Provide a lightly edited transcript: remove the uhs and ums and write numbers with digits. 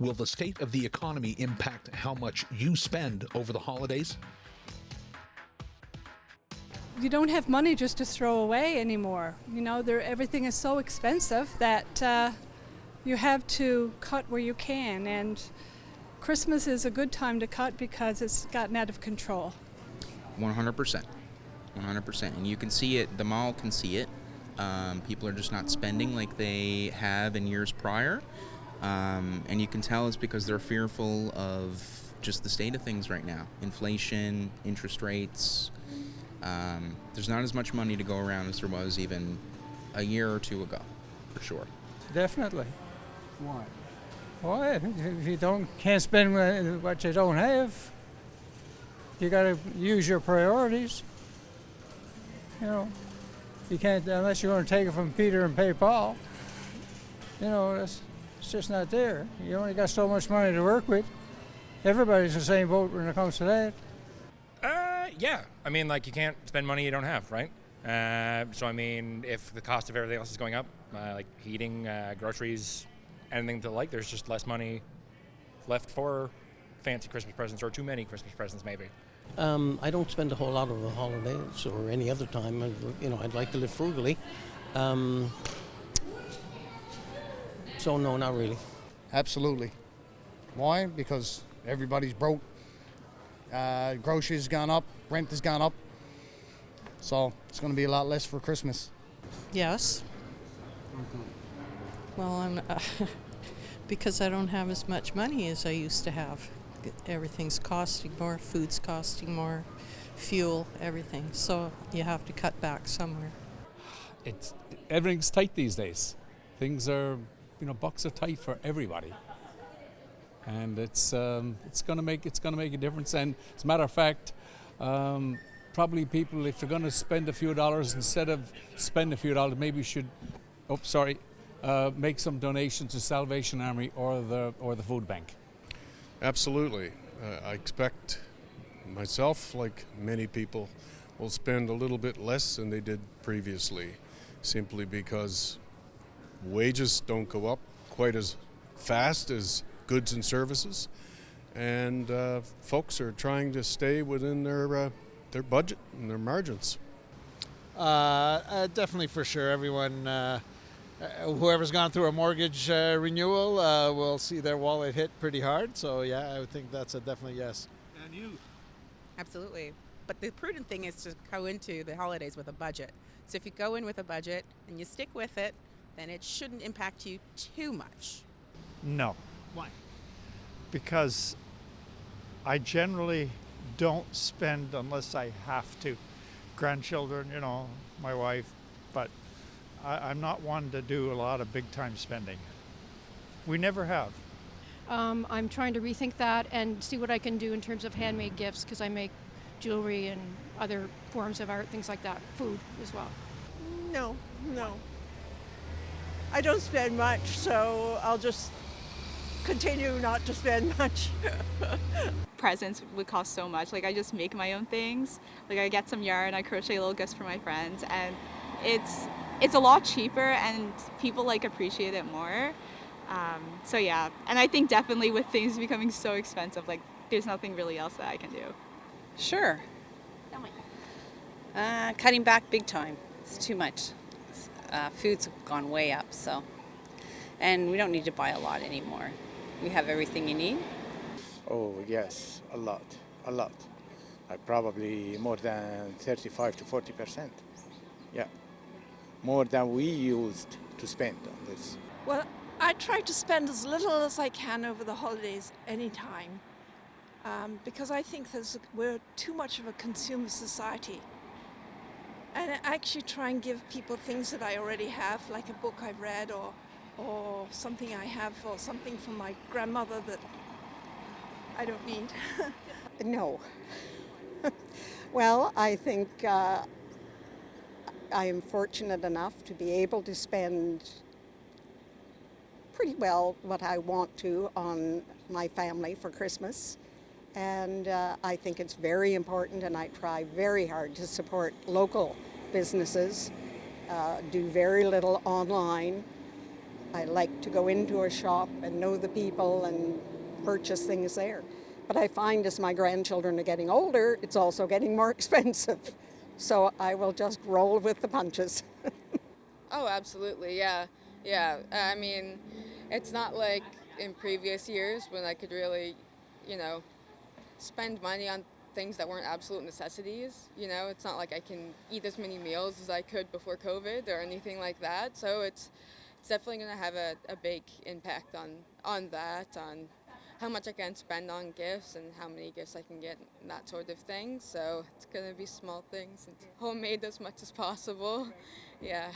Will the state of the economy impact how much you spend over the holidays? You don't have money just to throw away anymore. Everything is so expensive that you have to cut where you can, and Christmas is a good time to cut because it's gotten out of control. 100%. 100%. And you can see it, the mall can see it. People are just not spending like they have in years prior. And you can tell it's because they're fearful of just the state of things right now. Inflation, interest rates. There's not as much money to go around as there was even a year or two ago, for sure. Definitely. Why? Well, if you can't spend what you don't have, you got to use your priorities. You can't, unless you're going to take it from Peter and pay Paul. It's just not there. You only got so much money to work with. Everybody's the same boat when it comes to that. Yeah. I mean, you can't spend money you don't have, right? So, I mean, if the cost of everything else is going up, like heating, groceries, anything there's just less money left for fancy Christmas presents or too many Christmas presents, maybe. I don't spend a whole lot over the holidays or any other time. I'd like to live frugally. So, no, not really. Absolutely. Why? Because everybody's broke. Groceries gone up, rent has gone up. So it's going to be a lot less for Christmas. Yes. Well, because I don't have as much money as I used to have. Everything's costing more, food's costing more, fuel, everything. So you have to cut back somewhere. Everything's tight these days. Things are, bucks are tight for everybody. And it's going to make a difference. And as a matter of fact, probably people, if they're going to spend a few dollars, instead of spend a few dollars, maybe should, make some donations to Salvation Army or the food bank. Absolutely. I expect myself, like many people, will spend a little bit less than they did previously, simply because wages don't go up quite as fast as goods and services, and folks are trying to stay within their budget and their margins. Definitely, for sure. Everyone, whoever's gone through a mortgage renewal will see their wallet hit pretty hard. So yeah, I would think that's a definitely yes. And you? Absolutely. But the prudent thing is to go into the holidays with a budget. So if you go in with a budget and you stick with it, then it shouldn't impact you too much. No. Why? Because I generally don't spend unless I have to. Grandchildren, my wife, but I'm not one to do a lot of big time spending. We never have. I'm trying to rethink that and see what I can do in terms of handmade gifts, because I make jewelry and other forms of art, things like that, food as well. No. I don't spend much, so I'll just continue not to spend much. Presents would cost so much. I just make my own things. I get some yarn, I crochet little gifts for my friends, and it's a lot cheaper and people appreciate it more. So yeah, and I think definitely with things becoming so expensive, there's nothing really else that I can do. Sure. Cutting back big time. It's too much. Food's gone way up, and we don't need to buy a lot anymore. We have everything you need. Oh yes, a lot. Probably more than 35 to 40%. Yeah, more than we used to spend on this. Well, I try to spend as little as I can over the holidays anytime, because I think we're too much of a consumer society. And I actually try and give people things that I already have, like a book I've read or something I have, or something from my grandmother that I don't need. No. Well, I think I am fortunate enough to be able to spend pretty well what I want to on my family for Christmas. And I think it's very important, and I try very hard to support local businesses, do very little online, I like to go into a shop and know the people and purchase things there. But I find as my grandchildren are getting older, it's also getting more expensive. So I will just roll with the punches. Oh, absolutely, yeah. Yeah, I mean, it's not like in previous years when I could really, spend money on things that weren't absolute necessities. It's not like I can eat as many meals as I could before COVID or anything like that. So it's definitely going to have a big impact on that, on how much I can spend on gifts and how many gifts I can get and that sort of thing. So it's going to be small things and homemade as much as possible. Yeah.